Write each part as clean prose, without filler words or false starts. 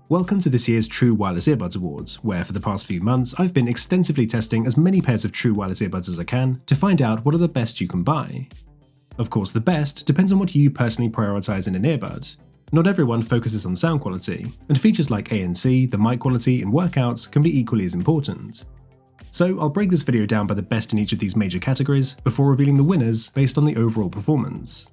Welcome to this year's True Wireless Earbuds Awards, where for the past few months I've been extensively testing as many pairs of true wireless earbuds as I can to find out what are the best you can buy. Of course, the best depends on what you personally prioritize in an earbud. Not everyone focuses on sound quality, and features like ANC, the mic quality, and workouts can be equally as important. So I'll break this video down by the best in each of these major categories before revealing the winners based on the overall performance.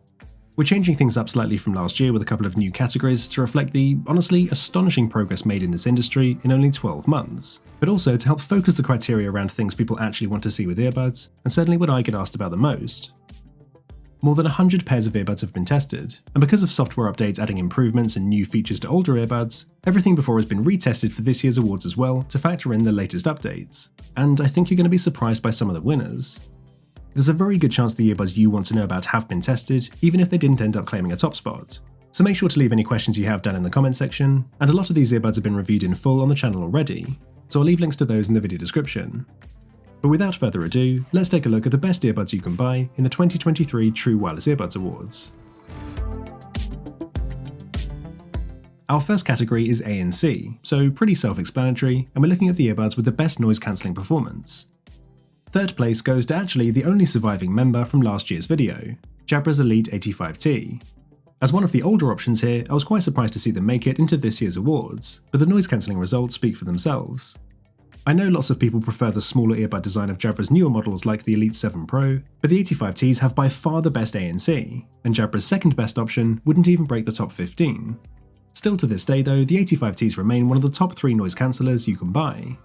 We're changing things up slightly from last year with a couple of new categories to reflect the, honestly, astonishing progress made in this industry in only 12 months, but also to help focus the criteria around things people actually want to see with earbuds, and certainly what I get asked about the most. More than 100 pairs of earbuds have been tested, and because of software updates adding improvements and new features to older earbuds, everything before has been retested for this year's awards as well to factor in the latest updates, and I think you're going to be surprised by some of the winners. There's a very good chance the earbuds you want to know about have been tested, even if they didn't end up claiming a top spot. So make sure to leave any questions you have down in the comment section, and a lot of these earbuds have been reviewed in full on the channel already, so I'll leave links to those in the video description. But without further ado, let's take a look at the best earbuds you can buy in the 2023 True Wireless Earbuds Awards. Our first category is ANC, so pretty self-explanatory, and we're looking at the earbuds with the best noise-cancelling performance. Third place goes to actually the only surviving member from last year's video, Jabra's Elite 85T. As one of the older options here, I was quite surprised to see them make it into this year's awards, but the noise-cancelling results speak for themselves. I know lots of people prefer the smaller earbud design of Jabra's newer models like the Elite 7 Pro, but the 85Ts have by far the best ANC, and Jabra's second best option wouldn't even break the top 15. Still to this day though, the 85Ts remain one of the top 3 noise cancellers you can buy.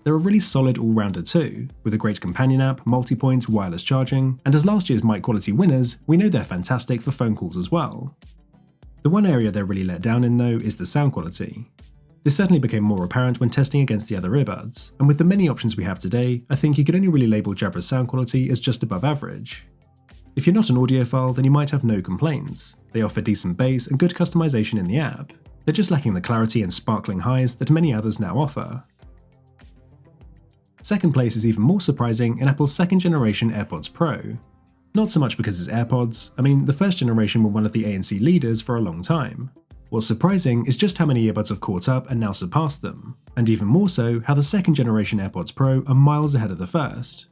They're a really solid all-rounder too, with a great companion app, multi-point, wireless charging, and as last year's mic quality winners, we know they're fantastic for phone calls as well. The one area they're really let down in though is the sound quality. This certainly became more apparent when testing against the other earbuds, and with the many options we have today, I think you could only really label Jabra's sound quality as just above average. If you're not an audiophile, then you might have no complaints. They offer decent bass and good customization in the app. They're just lacking the clarity and sparkling highs that many others now offer. Second place is even more surprising in Apple's second generation AirPods Pro. Not so much because it's AirPods, I mean the first generation were one of the ANC leaders for a long time. What's surprising is just how many earbuds have caught up and now surpassed them, and even more so how the second generation AirPods Pro are miles ahead of the first.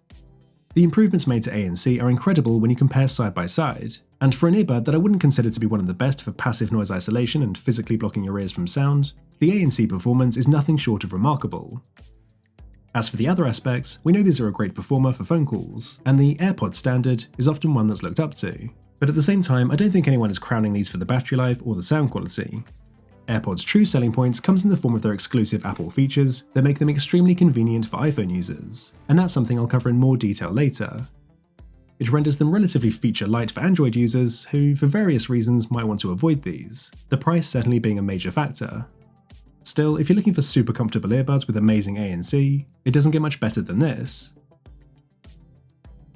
The improvements made to ANC are incredible when you compare side by side, and for an earbud that I wouldn't consider to be one of the best for passive noise isolation and physically blocking your ears from sound, the ANC performance is nothing short of remarkable. As for the other aspects, we know these are a great performer for phone calls, and the AirPods standard is often one that's looked up to. But at the same time, I don't think anyone is crowning these for the battery life or the sound quality. AirPods' true selling point comes in the form of their exclusive Apple features that make them extremely convenient for iPhone users, and that's something I'll cover in more detail later. It renders them relatively feature-light for Android users who, for various reasons, might want to avoid these, the price certainly being a major factor. Still, if you're looking for super comfortable earbuds with amazing ANC, it doesn't get much better than this.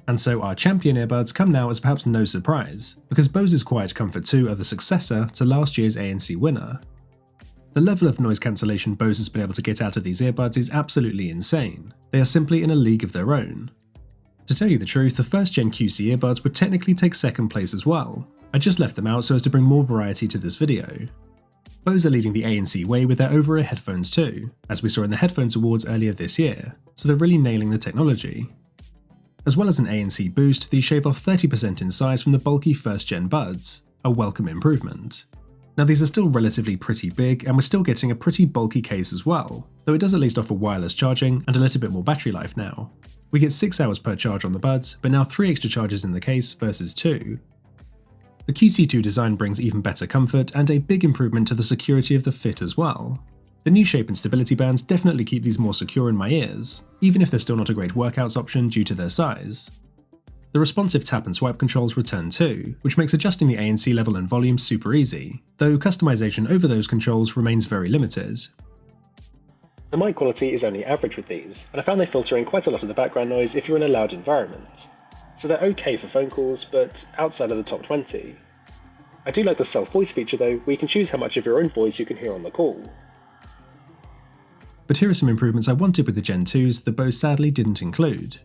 And so our champion earbuds come now as perhaps no surprise, because Bose's Quiet Comfort 2 are the successor to last year's ANC winner. The level of noise cancellation Bose has been able to get out of these earbuds is absolutely insane. They are simply in a league of their own. To tell you the truth, the first gen QC earbuds would technically take second place as well. I just left them out so as to bring more variety to this video. Bose are leading the ANC way with their over-ear headphones too, as we saw in the Headphones Awards earlier this year, so they're really nailing the technology. As well as an ANC boost, these shave off 30% in size from the bulky first-gen buds, a welcome improvement. Now these are still relatively pretty big, and we're still getting a pretty bulky case as well, though it does at least offer wireless charging and a little bit more battery life now. We get 6 hours per charge on the buds, but now 3 extra charges in the case versus 2. The QC2 design brings even better comfort and a big improvement to the security of the fit as well. The new shape and stability bands definitely keep these more secure in my ears, even if they're still not a great workouts option due to their size. The responsive tap and swipe controls return too, which makes adjusting the ANC level and volume super easy, though customization over those controls remains very limited. The mic quality is only average with these, and I found they filter in quite a lot of the background noise if you're in a loud environment. So they're okay for phone calls, but outside of the top 20. I do like the self-voice feature though, where you can choose how much of your own voice you can hear on the call. But here are some improvements I wanted with the Gen 2s that Bose sadly didn't include.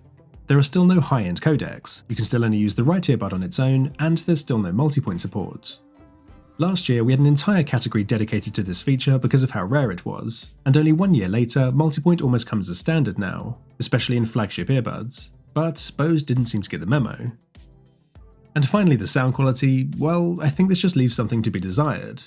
There are still no high-end codecs, you can still only use the right earbud on its own, and there's still no multi-point support. Last year, we had an entire category dedicated to this feature because of how rare it was, and only 1 year later, multipoint almost comes as standard now, especially in flagship earbuds. But Bose didn't seem to get the memo. And finally, the sound quality, well, I think this just leaves something to be desired.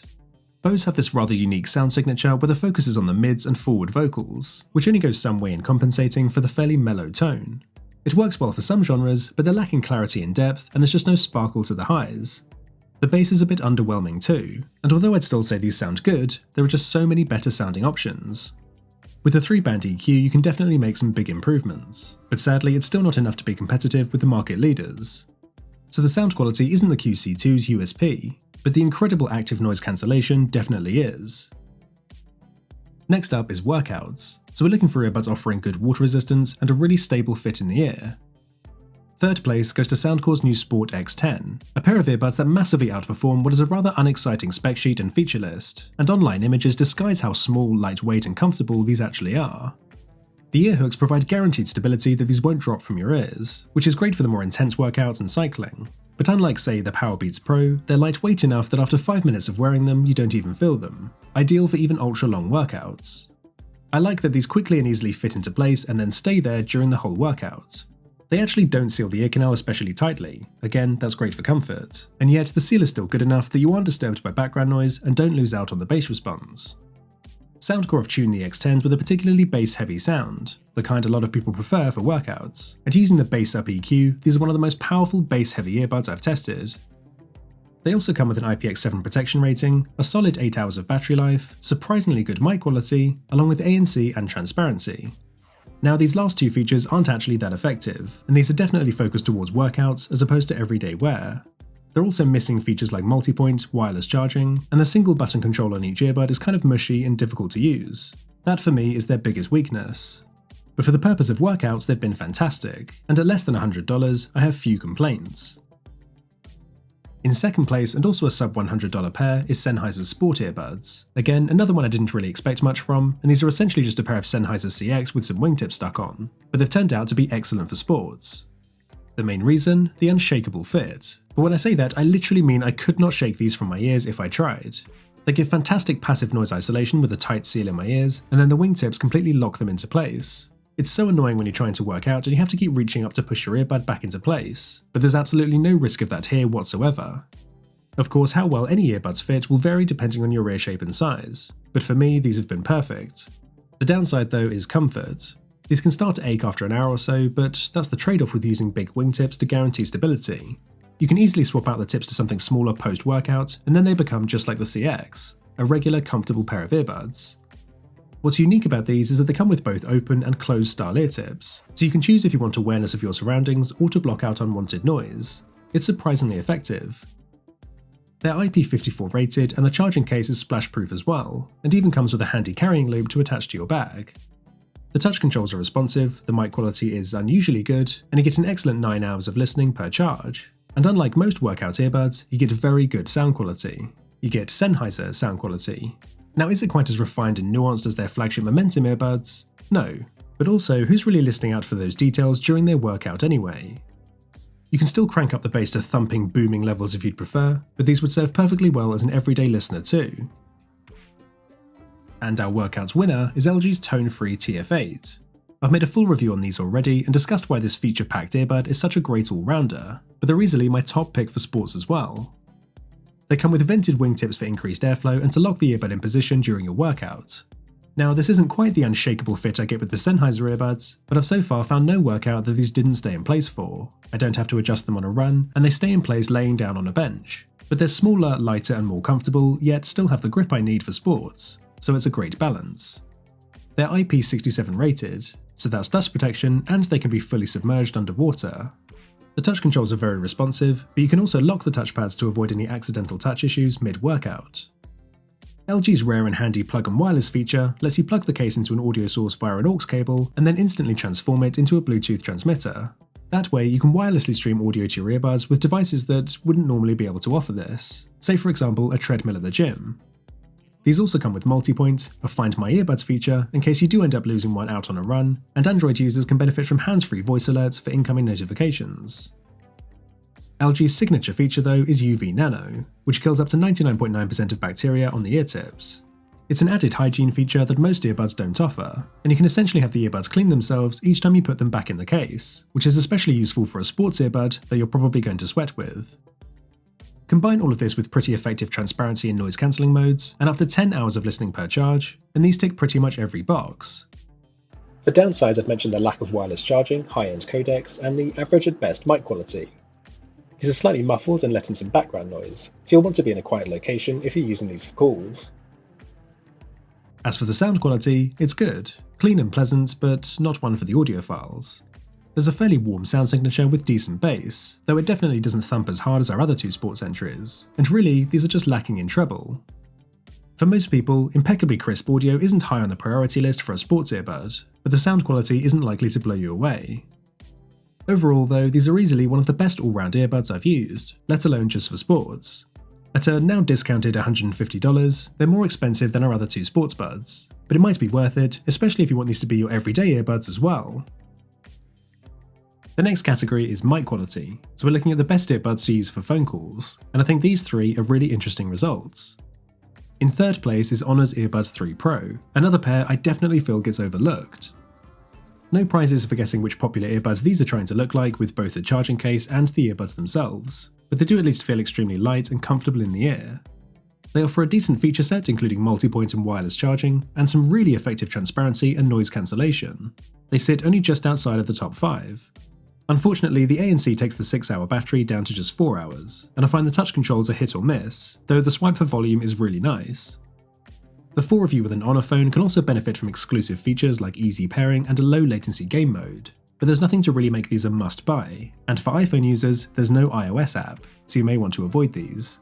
Bose have this rather unique sound signature where the focus is on the mids and forward vocals, which only goes some way in compensating for the fairly mellow tone. It works well for some genres, but they're lacking clarity and depth, and there's just no sparkle to the highs. The bass is a bit underwhelming too, and although I'd still say these sound good, there are just so many better sounding options. With a 3-band EQ, you can definitely make some big improvements, but sadly it's still not enough to be competitive with the market leaders. So the sound quality isn't the QC2's USP, but the incredible active noise cancellation definitely is. Next up is workouts, so we're looking for earbuds offering good water resistance and a really stable fit in the ear. Third place goes to Soundcore's new Sport X10, a pair of earbuds that massively outperform what is a rather unexciting spec sheet and feature list, and online images disguise how small, lightweight and comfortable these actually are. The ear hooks provide guaranteed stability that these won't drop from your ears, which is great for the more intense workouts and cycling, but unlike say the Powerbeats Pro, they're lightweight enough that after 5 minutes of wearing them you don't even feel them, ideal for even ultra long workouts. I like that these quickly and easily fit into place and then stay there during the whole workout. They actually don't seal the ear canal especially tightly, again that's great for comfort, and yet the seal is still good enough that you aren't disturbed by background noise and don't lose out on the bass response. Soundcore have tuned the X10s with a particularly bass-heavy sound, the kind a lot of people prefer for workouts, and using the bass-up EQ, these are one of the most powerful bass-heavy earbuds I've tested. They also come with an IPX7 protection rating, a solid 8 hours of battery life, surprisingly good mic quality, along with ANC and transparency. Now these last two features aren't actually that effective, and these are definitely focused towards workouts as opposed to everyday wear. They're also missing features like multi-point, wireless charging, and the single button control on each earbud is kind of mushy and difficult to use. That for me is their biggest weakness. But for the purpose of workouts they've been fantastic, and at less than $100 I have few complaints. In second place, and also a sub $100 pair, is Sennheiser's Sport Earbuds. Again, another one I didn't really expect much from, and these are essentially just a pair of Sennheiser CX with some wingtips stuck on, but they've turned out to be excellent for sports. The main reason? The unshakable fit. But when I say that, I literally mean I could not shake these from my ears if I tried. They give fantastic passive noise isolation with a tight seal in my ears, and then the wingtips completely lock them into place. It's so annoying when you're trying to work out and you have to keep reaching up to push your earbud back into place, but there's absolutely no risk of that here whatsoever. Of course, how well any earbuds fit will vary depending on your ear shape and size, but for me these have been perfect. The downside though is comfort. These can start to ache after an hour or so, but that's the trade-off with using big wingtips to guarantee stability. You can easily swap out the tips to something smaller post-workout, and then they become just like the CX, a regular comfortable pair of earbuds. What's unique about these is that they come with both open and closed style ear tips, so you can choose if you want awareness of your surroundings or to block out unwanted noise. It's surprisingly effective. They're IP54 rated and the charging case is splash proof as well, and even comes with a handy carrying loop to attach to your bag. The touch controls are responsive, the mic quality is unusually good, and you get an excellent 9 hours of listening per charge. And unlike most workout earbuds, you get very good sound quality. You get Sennheiser sound quality. Now, is it quite as refined and nuanced as their flagship Momentum earbuds? No. But also, who's really listening out for those details during their workout anyway? You can still crank up the bass to thumping, booming levels if you'd prefer, but these would serve perfectly well as an everyday listener too. And our workout's winner is LG's tone-free TF8. I've made a full review on these already and discussed why this feature-packed earbud is such a great all-rounder, but they're easily my top pick for sports as well. They come with vented wingtips for increased airflow and to lock the earbud in position during your workout. Now, this isn't quite the unshakable fit I get with the Sennheiser earbuds, but I've so far found no workout that these didn't stay in place for. I don't have to adjust them on a run, and they stay in place laying down on a bench. But they're smaller, lighter and more comfortable, yet still have the grip I need for sports, so it's a great balance. They're IP67 rated, so that's dust protection and they can be fully submerged underwater. The touch controls are very responsive, but you can also lock the touchpads to avoid any accidental touch issues mid-workout. LG's rare and handy plug-and wireless feature lets you plug the case into an audio source via an aux cable and then instantly transform it into a Bluetooth transmitter. That way you can wirelessly stream audio to your earbuds with devices that wouldn't normally be able to offer this, say for example a treadmill at the gym. These also come with multi-point, a Find My Earbuds feature in case you do end up losing one out on a run, and Android users can benefit from hands-free voice alerts for incoming notifications. LG's signature feature though is UV Nano, which kills up to 99.9% of bacteria on the ear tips. It's an added hygiene feature that most earbuds don't offer, and you can essentially have the earbuds clean themselves each time you put them back in the case, which is especially useful for a sports earbud that you're probably going to sweat with. Combine all of this with pretty effective transparency and noise cancelling modes, and up to 10 hours of listening per charge, and these tick pretty much every box. The downsides I've mentioned the lack of wireless charging, high-end codecs, and the average at best mic quality. These are slightly muffled and let in some background noise, so you'll want to be in a quiet location if you're using these for calls. As for the sound quality, it's good, clean and pleasant, but not one for the audiophiles. There's a fairly warm sound signature with decent bass, though it definitely doesn't thump as hard as our other two sports entries, and really, these are just lacking in treble. For most people, impeccably crisp audio isn't high on the priority list for a sports earbud, but the sound quality isn't likely to blow you away. Overall though, these are easily one of the best all-round earbuds I've used, let alone just for sports. At a now discounted $150, they're more expensive than our other two sports buds, but it might be worth it, especially if you want these to be your everyday earbuds as well. The next category is mic quality, so we're looking at the best earbuds to use for phone calls, and I think these three are really interesting results. In third place is Honor's Earbuds 3 Pro, another pair I definitely feel gets overlooked. No prizes for guessing which popular earbuds these are trying to look like with both the charging case and the earbuds themselves, but they do at least feel extremely light and comfortable in the ear. They offer a decent feature set including multi-point and wireless charging, and some really effective transparency and noise cancellation. They sit only just outside of the top 5. Unfortunately, the ANC takes the 6-hour battery down to just 4 hours, and I find the touch controls a hit or miss, though the swipe for volume is really nice. The 4 of you with an Honor phone can also benefit from exclusive features like easy pairing and a low latency game mode, but there's nothing to really make these a must-buy, and for iPhone users, there's no iOS app, so you may want to avoid these.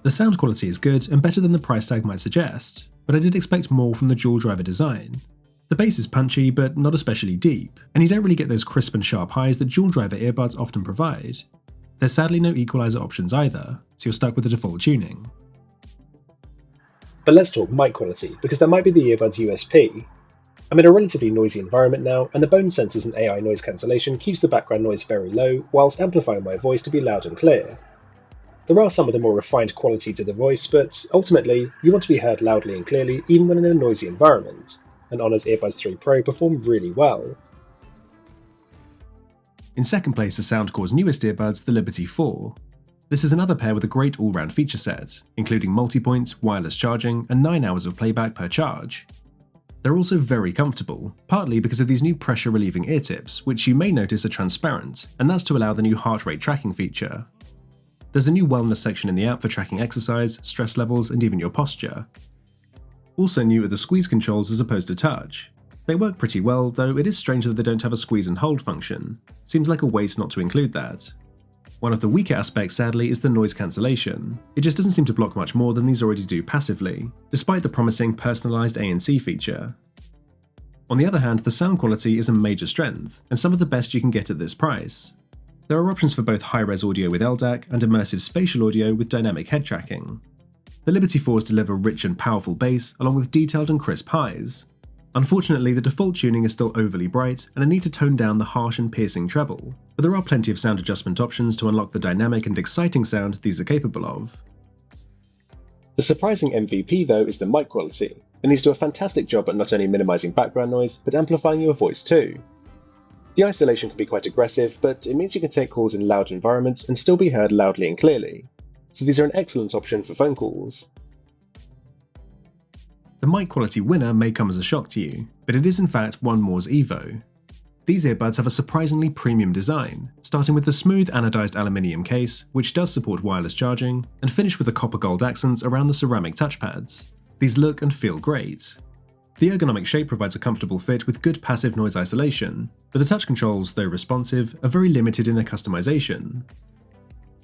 The sound quality is good and better than the price tag might suggest, but I did expect more from the dual driver design. The bass is punchy but not especially deep, and you don't really get those crisp and sharp highs that dual driver earbuds often provide. There's sadly no equalizer options either, so you're stuck with the default tuning. But let's talk mic quality, because that might be the earbud's USP. I'm in a relatively noisy environment now, and the bone sensors and AI noise cancellation keeps the background noise very low, whilst amplifying my voice to be loud and clear. There are some of the more refined quality to the voice, but ultimately, you want to be heard loudly and clearly even when in a noisy environment, and Honor's Earbuds 3 Pro perform really well. In second place is Soundcore's newest earbuds, the Liberty 4. This is another pair with a great all-round feature set, including multi-point, wireless charging, and 9 hours of playback per charge. They're also very comfortable, partly because of these new pressure-relieving ear tips, which you may notice are transparent, and that's to allow the new heart rate tracking feature. There's a new wellness section in the app for tracking exercise, stress levels, and even your posture. Also new are the squeeze controls as opposed to touch. They work pretty well, though it is strange that they don't have a squeeze and hold function. Seems like a waste not to include that. One of the weaker aspects, sadly, is the noise cancellation. It just doesn't seem to block much more than these already do passively, despite the promising personalised ANC feature. On the other hand, the sound quality is a major strength, and some of the best you can get at this price. There are options for both high-res audio with LDAC and immersive spatial audio with dynamic head tracking. The Liberty 4s deliver rich and powerful bass, along with detailed and crisp highs. Unfortunately, the default tuning is still overly bright, and I need to tone down the harsh and piercing treble, but there are plenty of sound adjustment options to unlock the dynamic and exciting sound these are capable of. The surprising MVP though is the mic quality, and these do a fantastic job at not only minimizing background noise, but amplifying your voice too. The isolation can be quite aggressive, but it means you can take calls in loud environments and still be heard loudly and clearly, so these are an excellent option for phone calls. The mic quality winner may come as a shock to you, but it is in fact One More's Evo. These earbuds have a surprisingly premium design, starting with the smooth anodized aluminium case, which does support wireless charging, and finish with the copper gold accents around the ceramic touchpads. These look and feel great. The ergonomic shape provides a comfortable fit with good passive noise isolation, but the touch controls, though responsive, are very limited in their customization.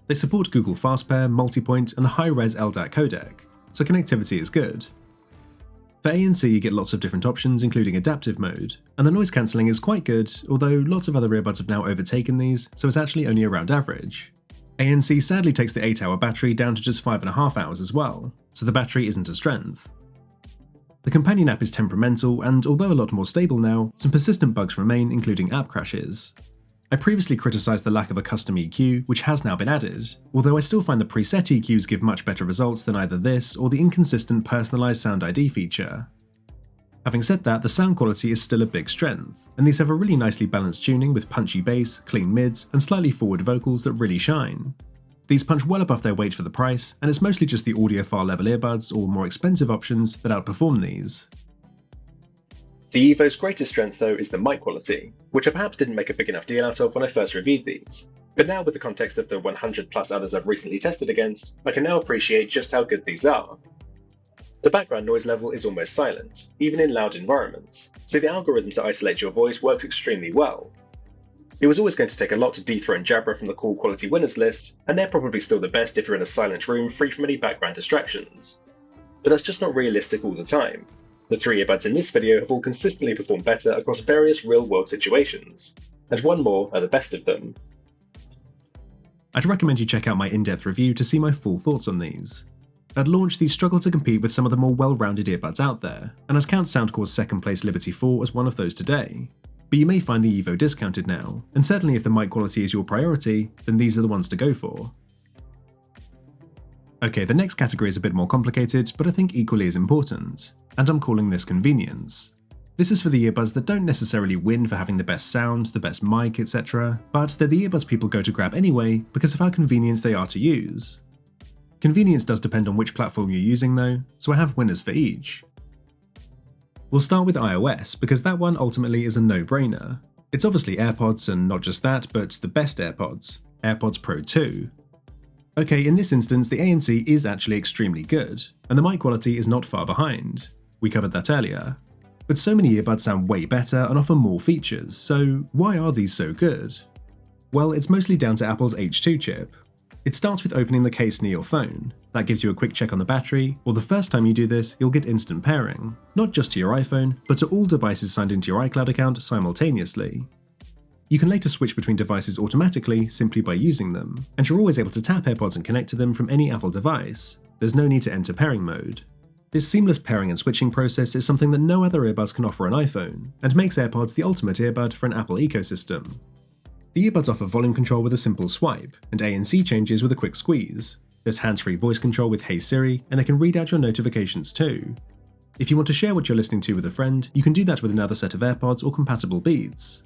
They support Google FastPair, Multipoint, and the high-res LDAC codec, so connectivity is good. For ANC you get lots of different options including adaptive mode, and the noise cancelling is quite good, although lots of other earbuds have now overtaken these, so it's actually only around average. ANC sadly takes the 8-hour battery down to just 5.5 hours as well, so the battery isn't a strength. The companion app is temperamental, and although a lot more stable now, some persistent bugs remain including app crashes. I previously criticised the lack of a custom EQ, which has now been added, although I still find the preset EQs give much better results than either this or the inconsistent personalised sound ID feature. Having said that, the sound quality is still a big strength, and these have a really nicely balanced tuning with punchy bass, clean mids, and slightly forward vocals that really shine. These punch well above their weight for the price, and it's mostly just the audiophile level earbuds or more expensive options that outperform these. The Evo's greatest strength though is the mic quality, which I perhaps didn't make a big enough deal out of when I first reviewed these. But now with the context of the 100 plus others I've recently tested against, I can now appreciate just how good these are. The background noise level is almost silent, even in loud environments, so the algorithm to isolate your voice works extremely well. It was always going to take a lot to dethrone Jabra from the call quality winners list, and they're probably still the best if you're in a silent room free from any background distractions. But that's just not realistic all the time. The 3 earbuds in this video have all consistently performed better across various real-world situations, and one more are the best of them. I'd recommend you check out my in-depth review to see my full thoughts on these. At launch, these struggle to compete with some of the more well-rounded earbuds out there, and I'd count Soundcore's second place Liberty 4 as one of those today. But you may find the Evo discounted now, and certainly if the mic quality is your priority, then these are the ones to go for. Okay, the next category is a bit more complicated, but I think equally as important, and I'm calling this convenience. This is for the earbuds that don't necessarily win for having the best sound, the best mic, etc., but they're the earbuds people go to grab anyway because of how convenient they are to use. Convenience does depend on which platform you're using though, so I have winners for each. We'll start with iOS, because that one ultimately is a no-brainer. It's obviously AirPods, and not just that, but the best AirPods, AirPods Pro 2. Okay, in this instance, the ANC is actually extremely good, and the mic quality is not far behind. We covered that earlier. But so many earbuds sound way better and offer more features, so why are these so good? Well, it's mostly down to Apple's H2 chip. It starts with opening the case near your phone. That gives you a quick check on the battery, or the first time you do this, you'll get instant pairing, not just to your iPhone, but to all devices signed into your iCloud account simultaneously. You can later switch between devices automatically simply by using them, and you're always able to tap AirPods and connect to them from any Apple device. There's no need to enter pairing mode. This seamless pairing and switching process is something that no other earbuds can offer on iPhone, and makes AirPods the ultimate earbud for an Apple ecosystem. The earbuds offer volume control with a simple swipe, and ANC changes with a quick squeeze. There's hands-free voice control with Hey Siri, and they can read out your notifications too. If you want to share what you're listening to with a friend, you can do that with another set of AirPods or compatible Beats.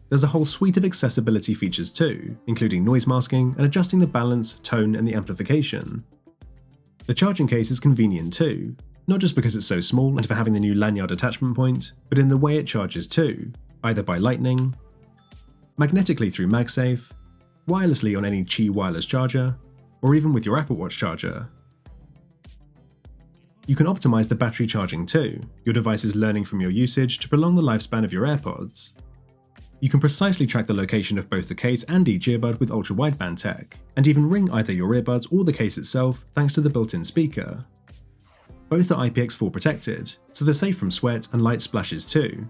There's a whole suite of accessibility features too, including noise masking and adjusting the balance, tone, and the amplification. The charging case is convenient too, not just because it's so small and for having the new lanyard attachment point, but in the way it charges too, either by lightning, magnetically through MagSafe, wirelessly on any Qi wireless charger, or even with your Apple Watch charger. You can optimize the battery charging too, your device is learning from your usage to prolong the lifespan of your AirPods. You can precisely track the location of both the case and each earbud with ultra-wideband tech, and even ring either your earbuds or the case itself thanks to the built-in speaker. Both are IPX4 protected, so they're safe from sweat and light splashes too.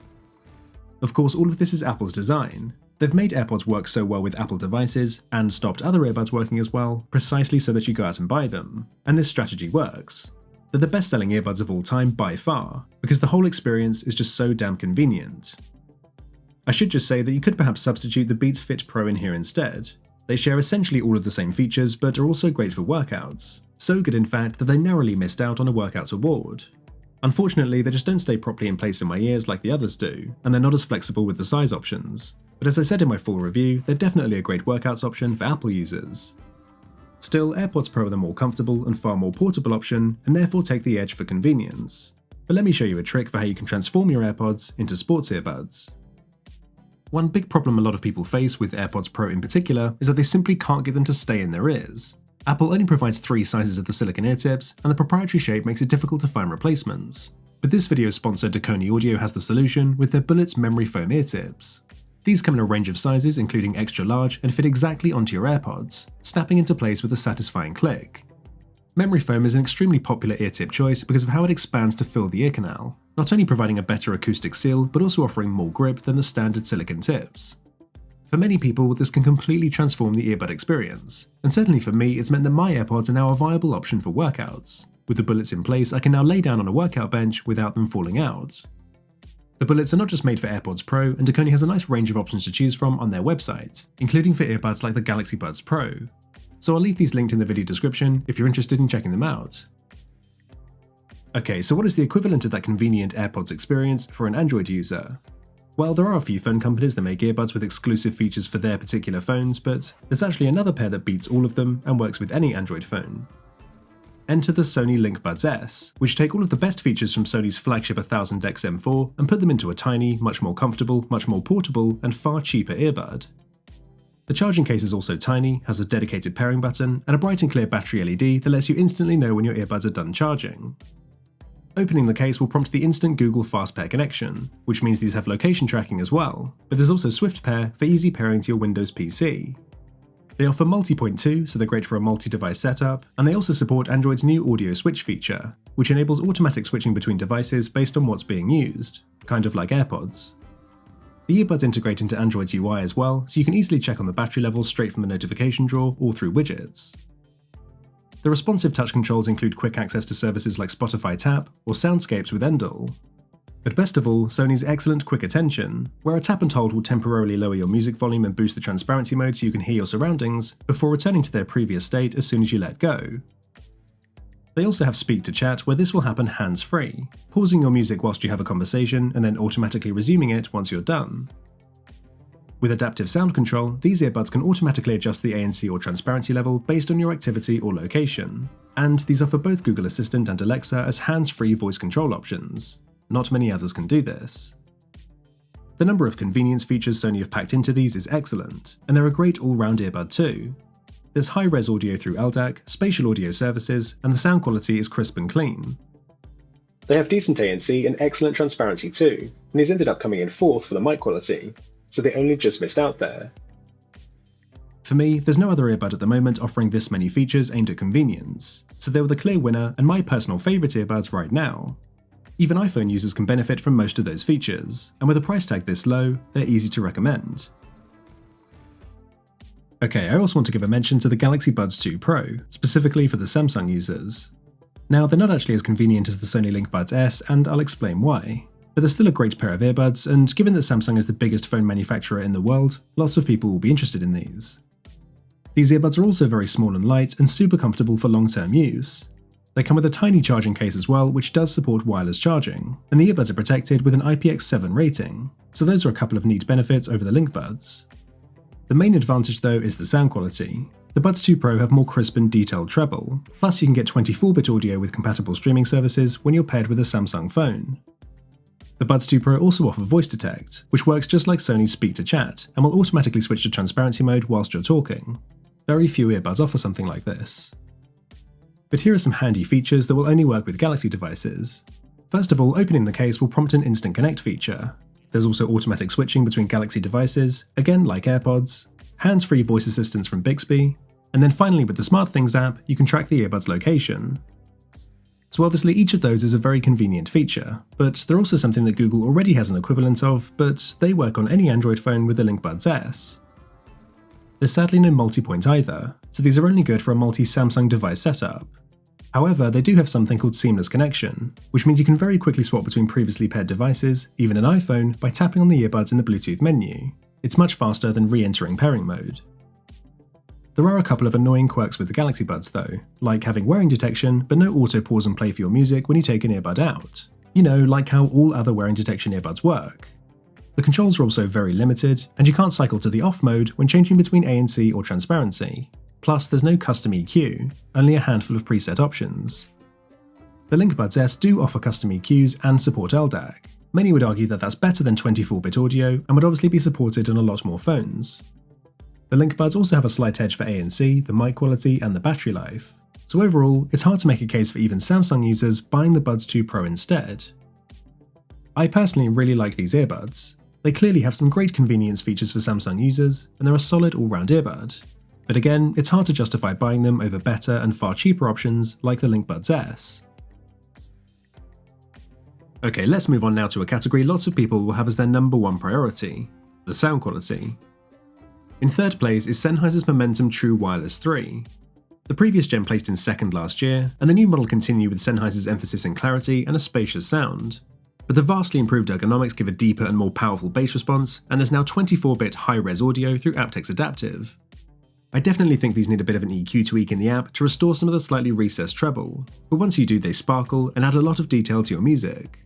Of course, all of this is Apple's design. They've made AirPods work so well with Apple devices, and stopped other earbuds working as well, precisely so that you go out and buy them, and this strategy works. They're the best-selling earbuds of all time by far, because the whole experience is just so damn convenient. I should just say that you could perhaps substitute the Beats Fit Pro in here instead. They share essentially all of the same features, but are also great for workouts. So good in fact that they narrowly missed out on a workouts award. Unfortunately, they just don't stay properly in place in my ears like the others do, and they're not as flexible with the size options. But as I said in my full review, they're definitely a great workouts option for Apple users. Still, AirPods Pro are the more comfortable and far more portable option, and therefore take the edge for convenience. But let me show you a trick for how you can transform your AirPods into sports earbuds. One big problem a lot of people face with AirPods Pro in particular is that they simply can't get them to stay in their ears. Apple only provides 3 sizes of the silicone ear tips, and the proprietary shape makes it difficult to find replacements. But this video's sponsor Dekoni Audio has the solution with their Bulletz memory foam ear tips. These come in a range of sizes including extra large and fit exactly onto your AirPods, snapping into place with a satisfying click. Memory foam is an extremely popular ear tip choice because of how it expands to fill the ear canal, not only providing a better acoustic seal but also offering more grip than the standard silicone tips. For many people, this can completely transform the earbud experience, and certainly for me it's meant that my AirPods are now a viable option for workouts. With the Bulletz in place, I can now lay down on a workout bench without them falling out. The Bullets are not just made for AirPods Pro, and Dekoni has a nice range of options to choose from on their website, including for earbuds like the Galaxy Buds Pro. So I'll leave these linked in the video description if you're interested in checking them out. Okay, so what is the equivalent of that convenient AirPods experience for an Android user? Well, there are a few phone companies that make earbuds with exclusive features for their particular phones, but there's actually another pair that beats all of them and works with any Android phone. Enter the Sony LinkBuds S, which take all of the best features from Sony's flagship 1000X M4 and put them into a tiny, much more comfortable, much more portable, and far cheaper earbud. The charging case is also tiny, has a dedicated pairing button, and a bright and clear battery LED that lets you instantly know when your earbuds are done charging. Opening the case will prompt the instant Google Fast Pair connection, which means these have location tracking as well, but there's also Swift Pair for easy pairing to your Windows PC. They offer multi-point too, so they're great for a multi-device setup, and they also support Android's new audio switch feature, which enables automatic switching between devices based on what's being used, kind of like AirPods. The earbuds integrate into Android's UI as well, so you can easily check on the battery levels straight from the notification drawer or through widgets. The responsive touch controls include quick access to services like Spotify Tap or Soundscapes with Endel. But best of all, Sony's excellent quick attention, where a tap and hold will temporarily lower your music volume and boost the transparency mode so you can hear your surroundings, before returning to their previous state as soon as you let go. They also have Speak to Chat, where this will happen hands-free, pausing your music whilst you have a conversation and then automatically resuming it once you're done. With adaptive sound control, these earbuds can automatically adjust the ANC or transparency level based on your activity or location, and these offer both Google Assistant and Alexa as hands-free voice control options. Not many others can do this. The number of convenience features Sony have packed into these is excellent, and they're a great all-round earbud too. There's high-res audio through LDAC, spatial audio services, and the sound quality is crisp and clean. They have decent ANC and excellent transparency too, and these ended up coming in fourth for the mic quality, so they only just missed out there. For me, there's no other earbud at the moment offering this many features aimed at convenience, so they were the clear winner and my personal favourite earbuds right now. Even iPhone users can benefit from most of those features, and with a price tag this low, they're easy to recommend. Okay, I also want to give a mention to the Galaxy Buds 2 Pro, specifically for the Samsung users. Now, they're not actually as convenient as the Sony LinkBuds S, and I'll explain why. But they're still a great pair of earbuds, and given that Samsung is the biggest phone manufacturer in the world, lots of people will be interested in these. These earbuds are also very small and light and super comfortable for long-term use. They come with a tiny charging case as well, which does support wireless charging, and the earbuds are protected with an IPX7 rating, so those are a couple of neat benefits over the LinkBuds. The main advantage though is the sound quality. The Buds 2 Pro have more crisp and detailed treble, plus you can get 24-bit audio with compatible streaming services when you're paired with a Samsung phone. The Buds 2 Pro also offer Voice Detect, which works just like Sony's Speak to Chat, and will automatically switch to transparency mode whilst you're talking. Very few earbuds offer something like this. But here are some handy features that will only work with Galaxy devices. First of all, opening the case will prompt an Instant Connect feature. There's also automatic switching between Galaxy devices, again like AirPods, hands-free voice assistance from Bixby, and then finally with the SmartThings app, you can track the earbud's location. So obviously each of those is a very convenient feature, but they're also something that Google already has an equivalent of, but they work on any Android phone with the LinkBuds S. There's sadly no multi-point either, so these are only good for a multi-Samsung device setup. However, they do have something called seamless connection, which means you can very quickly swap between previously paired devices, even an iPhone, by tapping on the earbuds in the Bluetooth menu. It's much faster than re-entering pairing mode. There are a couple of annoying quirks with the Galaxy Buds though, like having wearing detection but no auto pause and play for your music when you take an earbud out. You know, like how all other wearing detection earbuds work. The controls are also very limited, and you can't cycle to the off mode when changing between ANC or transparency. Plus, there's no custom EQ, only a handful of preset options. The LinkBuds S do offer custom EQs and support LDAC. Many would argue that that's better than 24-bit audio and would obviously be supported on a lot more phones. The LinkBuds also have a slight edge for ANC, the mic quality, and the battery life. So overall, it's hard to make a case for even Samsung users buying the Buds 2 Pro instead. I personally really like these earbuds. They clearly have some great convenience features for Samsung users, and they're a solid all-round earbud. But again, it's hard to justify buying them over better and far cheaper options like the LinkBuds S. Okay, let's move on now to a category lots of people will have as their number one priority: the sound quality. In third place is Sennheiser's Momentum True Wireless 3. The previous gen placed in second last year, and the new model continued with Sennheiser's emphasis in clarity and a spacious sound. But the vastly improved ergonomics give a deeper and more powerful bass response, and there's now 24-bit high-res audio through aptX Adaptive. I definitely think these need a bit of an EQ tweak in the app to restore some of the slightly recessed treble, but once you do they sparkle and add a lot of detail to your music.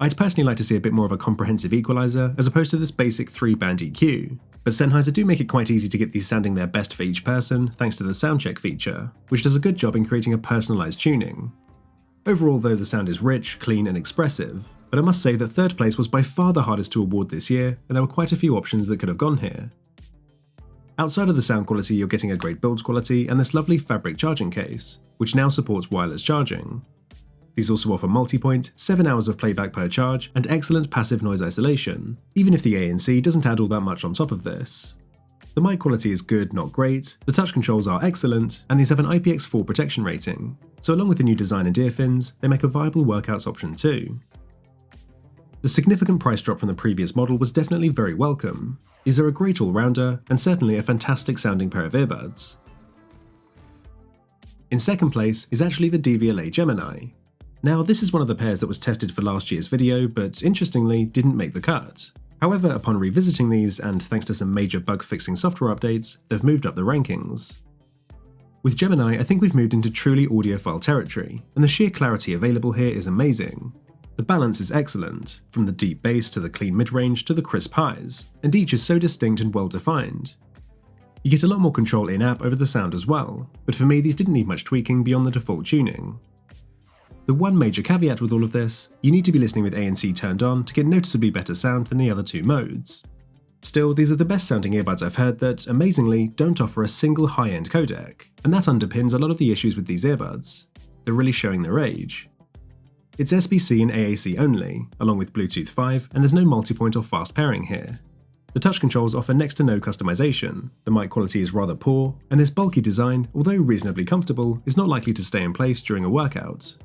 I'd personally like to see a bit more of a comprehensive equalizer as opposed to this basic 3-band EQ, but Sennheiser do make it quite easy to get these sounding their best for each person thanks to the soundcheck feature, which does a good job in creating a personalised tuning. Overall though, the sound is rich, clean and expressive, but I must say that third place was by far the hardest to award this year, and there were quite a few options that could have gone here. Outside of the sound quality, you're getting a great build quality and this lovely fabric charging case, which now supports wireless charging. These also offer multi-point, 7 hours of playback per charge, and excellent passive noise isolation, even if the ANC doesn't add all that much on top of this. The mic quality is good, not great, the touch controls are excellent, and these have an IPX4 protection rating, so along with the new design and ear fins, they make a viable workouts option too. The significant price drop from the previous model was definitely very welcome. These are a great all-rounder, and certainly a fantastic sounding pair of earbuds. In second place is actually the DVLA Gemini. Now this is one of the pairs that was tested for last year's video, but interestingly didn't make the cut. However, upon revisiting these, and thanks to some major bug-fixing software updates, they've moved up the rankings. With Gemini, I think we've moved into truly audiophile territory, and the sheer clarity available here is amazing. The balance is excellent, from the deep bass to the clean mid-range to the crisp highs, and each is so distinct and well defined. You get a lot more control in-app over the sound as well, but for me these didn't need much tweaking beyond the default tuning. The one major caveat with all of this, you need to be listening with ANC turned on to get noticeably better sound than the other two modes. Still, these are the best sounding earbuds I've heard that, amazingly, don't offer a single high-end codec, and that underpins a lot of the issues with these earbuds. They're really showing their age. It's SBC and AAC only, along with Bluetooth 5, and there's no multi-point or fast pairing here. The touch controls offer next to no customization, the mic quality is rather poor, and this bulky design, although reasonably comfortable, is not likely to stay in place during a workout.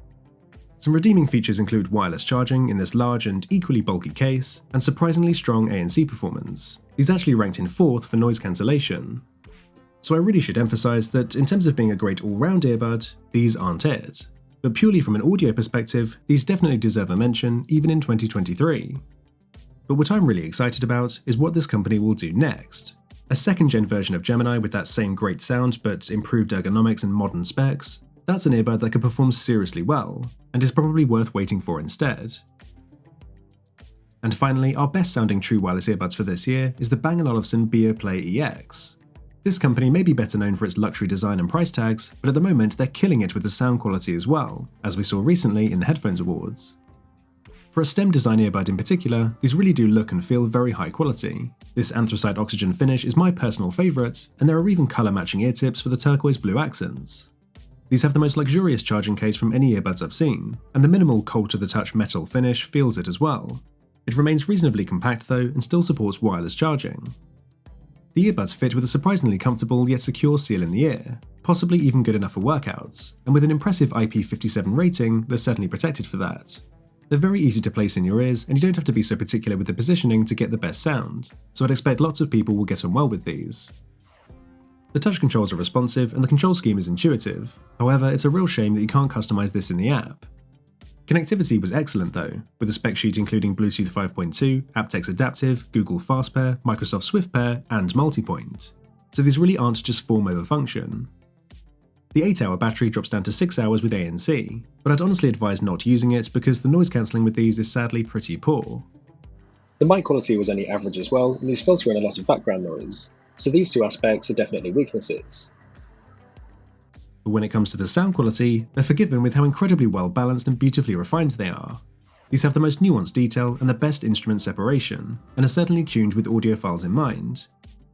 Some redeeming features include wireless charging in this large and equally bulky case, and surprisingly strong ANC performance. These actually ranked in 4th for noise cancellation. So I really should emphasize that in terms of being a great all-round earbud, these aren't it. But purely from an audio perspective, these definitely deserve a mention even in 2023. But what I'm really excited about is what this company will do next. A second-gen version of Gemini with that same great sound but improved ergonomics and modern specs, that's an earbud that could perform seriously well, and is probably worth waiting for instead. And finally, our best sounding true wireless earbuds for this year is the Bang & Olufsen Beoplay EX. This company may be better known for its luxury design and price tags, but at the moment they're killing it with the sound quality as well, as we saw recently in the Headphones Awards. For a STEM design earbud in particular, these really do look and feel very high quality. This anthracite oxygen finish is my personal favourite, and there are even colour matching ear tips for the turquoise blue accents. These have the most luxurious charging case from any earbuds I've seen, and the minimal cold to the touch metal finish feels it as well. It remains reasonably compact though, and still supports wireless charging. The earbuds fit with a surprisingly comfortable yet secure seal in the ear, possibly even good enough for workouts, and with an impressive IP57 rating, they're certainly protected for that. They're very easy to place in your ears, and you don't have to be so particular with the positioning to get the best sound, so I'd expect lots of people will get on well with these. The touch controls are responsive and the control scheme is intuitive, however it's a real shame that you can't customize this in the app. Connectivity was excellent though, with a spec sheet including Bluetooth 5.2, aptX Adaptive, Google Fast Pair, Microsoft Swift Pair, and Multipoint. So these really aren't just form over function. The 8-hour battery drops down to 6 hours with ANC, but I'd honestly advise not using it because the noise cancelling with these is sadly pretty poor. The mic quality was only average as well, and these filter in a lot of background noise, so these two aspects are definitely weaknesses. But when it comes to the sound quality, they're forgiven with how incredibly well balanced and beautifully refined they are. These have the most nuanced detail and the best instrument separation, and are certainly tuned with audiophiles in mind.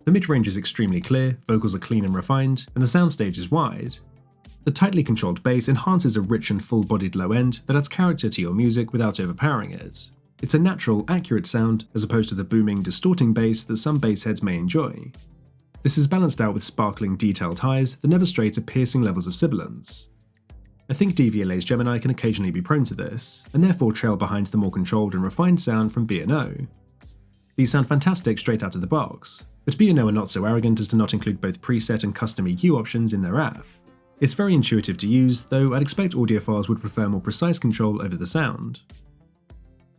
The mid-range is extremely clear, vocals are clean and refined, and the soundstage is wide. The tightly controlled bass enhances a rich and full-bodied low end that adds character to your music without overpowering it. It's a natural, accurate sound as opposed to the booming, distorting bass that some bass heads may enjoy. This is balanced out with sparkling, detailed highs that never stray to piercing levels of sibilance. I think DVLA's Gemini can occasionally be prone to this, and therefore trail behind the more controlled and refined sound from B&O. These sound fantastic straight out of the box, but B&O are not so arrogant as to not include both preset and custom EQ options in their app. It's very intuitive to use, though I'd expect audiophiles would prefer more precise control over the sound.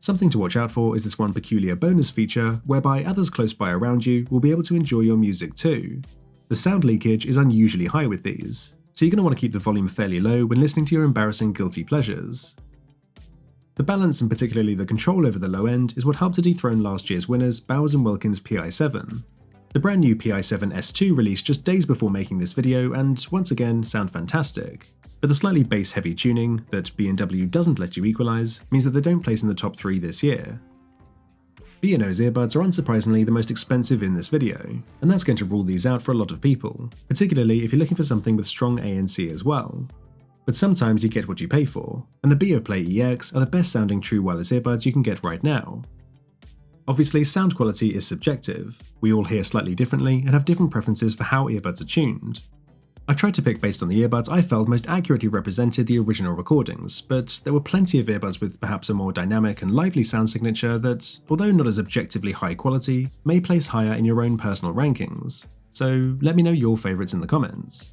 Something to watch out for is this one peculiar bonus feature whereby others close by around you will be able to enjoy your music too. The sound leakage is unusually high with these, so you're going to want to keep the volume fairly low when listening to your embarrassing guilty pleasures. The balance and particularly the control over the low end is what helped to dethrone last year's winners Bowers & Wilkins PI7. The brand new PI7 S2 released just days before making this video and, once again, sound fantastic. But the slightly bass-heavy tuning that B&W doesn't let you equalize means that they don't place in the top 3 this year. B&O's earbuds are unsurprisingly the most expensive in this video, and that's going to rule these out for a lot of people, particularly if you're looking for something with strong ANC as well. But sometimes you get what you pay for, and the Beoplay EX are the best sounding true wireless earbuds you can get right now. Obviously, sound quality is subjective. We all hear slightly differently and have different preferences for how earbuds are tuned. I've tried to pick based on the earbuds I felt most accurately represented the original recordings, but there were plenty of earbuds with perhaps a more dynamic and lively sound signature that, although not as objectively high quality, may place higher in your own personal rankings. So let me know your favourites in the comments.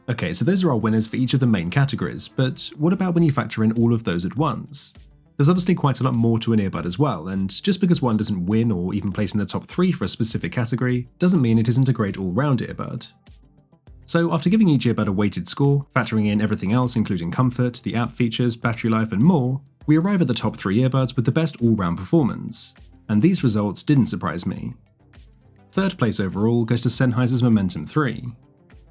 Okay, so those are our winners for each of the main categories, but what about when you factor in all of those at once? There's obviously quite a lot more to an earbud as well, and just because one doesn't win or even place in the top 3 for a specific category, doesn't mean it isn't a great all-round earbud. So after giving each earbud a weighted score, factoring in everything else including comfort, the app features, battery life and more, we arrive at the top 3 earbuds with the best all-round performance, and these results didn't surprise me. Third place overall goes to Sennheiser's Momentum 3.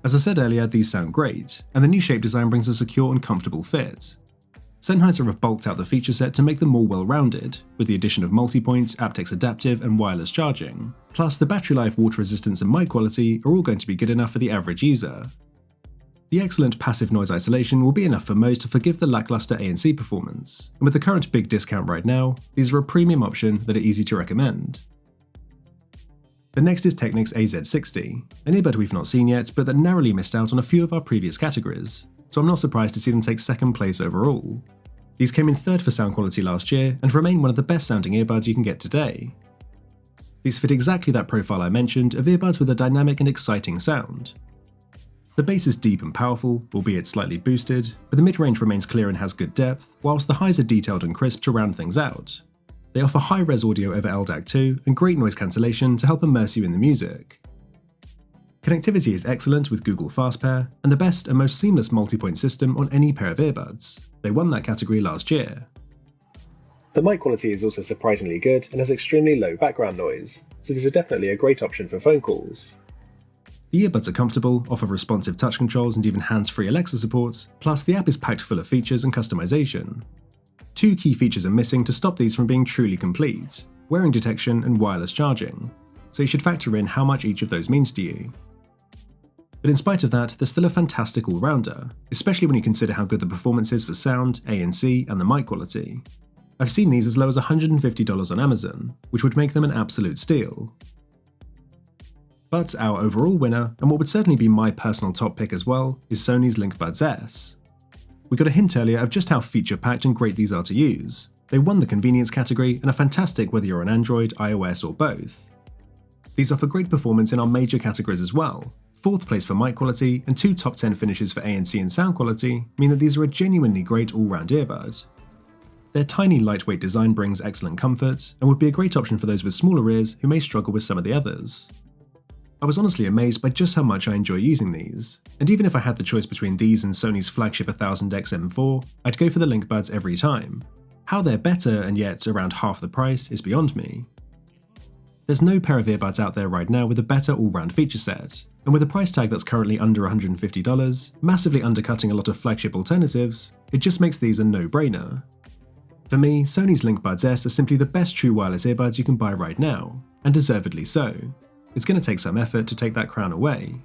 As I said earlier, these sound great, and the new shape design brings a secure and comfortable fit. Sennheiser have bulked out the feature set to make them more well-rounded, with the addition of multi-point, aptX adaptive and wireless charging. Plus, the battery life, water resistance and mic quality are all going to be good enough for the average user. The excellent passive noise isolation will be enough for most to forgive the lackluster ANC performance, and with the current big discount right now, these are a premium option that are easy to recommend. But next is Technic's AZ60, an earbud we've not seen yet but that narrowly missed out on a few of our previous categories, so I'm not surprised to see them take second place overall. These came in third for sound quality last year and remain one of the best sounding earbuds you can get today. These fit exactly that profile I mentioned of earbuds with a dynamic and exciting sound. The bass is deep and powerful, albeit slightly boosted, but the mid-range remains clear and has good depth, whilst the highs are detailed and crisp to round things out. They offer high-res audio over LDAC2 and great noise cancellation to help immerse you in the music. Connectivity is excellent with Google FastPair, and the best and most seamless multi-point system on any pair of earbuds. They won that category last year. The mic quality is also surprisingly good and has extremely low background noise, so these are definitely a great option for phone calls. The earbuds are comfortable, offer responsive touch controls and even hands-free Alexa support, plus the app is packed full of features and customization. 2 key features are missing to stop these from being truly complete: wearing detection and wireless charging, so you should factor in how much each of those means to you. But in spite of that, they're still a fantastic all-rounder, especially when you consider how good the performance is for sound, ANC, and the mic quality. I've seen these as low as $150 on Amazon, which would make them an absolute steal. But our overall winner, and what would certainly be my personal top pick as well, is Sony's LinkBuds S. We got a hint earlier of just how feature-packed and great these are to use. They won the convenience category and are fantastic whether you're on Android, iOS, or both. These offer great performance in our major categories as well. 4th place for mic quality and 2 top 10 finishes for ANC and sound quality mean that these are a genuinely great all-round earbud. Their tiny lightweight design brings excellent comfort and would be a great option for those with smaller ears who may struggle with some of the others. I was honestly amazed by just how much I enjoy using these, and even if I had the choice between these and Sony's flagship 1000X M4, I'd go for the LinkBuds every time. How they're better and yet around half the price is beyond me. There's no pair of earbuds out there right now with a better all-round feature set, and with a price tag that's currently under $150, massively undercutting a lot of flagship alternatives, it just makes these a no-brainer. For me, Sony's LinkBuds S are simply the best true wireless earbuds you can buy right now, and deservedly so. It's going to take some effort to take that crown away.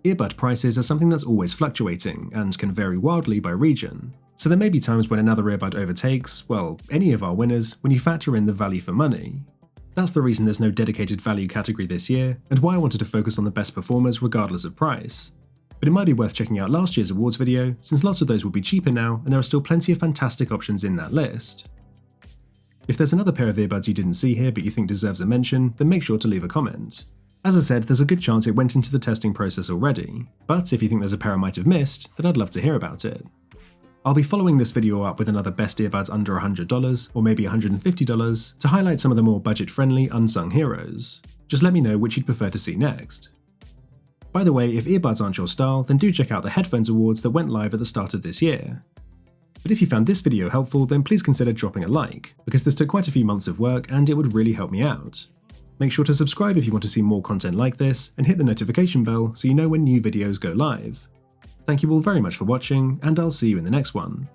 Earbud prices are something that's always fluctuating and can vary wildly by region, so there may be times when another earbud overtakes, well, any of our winners when you factor in the value for money. That's the reason there's no dedicated value category this year, and why I wanted to focus on the best performers regardless of price. But it might be worth checking out last year's awards video, since lots of those will be cheaper now and there are still plenty of fantastic options in that list. If there's another pair of earbuds you didn't see here but you think deserves a mention, then make sure to leave a comment. As I said, there's a good chance it went into the testing process already, but if you think there's a pair I might have missed, then I'd love to hear about it. I'll be following this video up with another best earbuds under $100 or maybe $150 to highlight some of the more budget-friendly unsung heroes. Just let me know which you'd prefer to see next. By the way, if earbuds aren't your style, then do check out the Headphones Awards that went live at the start of this year. But if you found this video helpful, then please consider dropping a like, because this took quite a few months of work and it would really help me out. Make sure to subscribe if you want to see more content like this, and hit the notification bell so you know when new videos go live. Thank you all very much for watching, and I'll see you in the next one.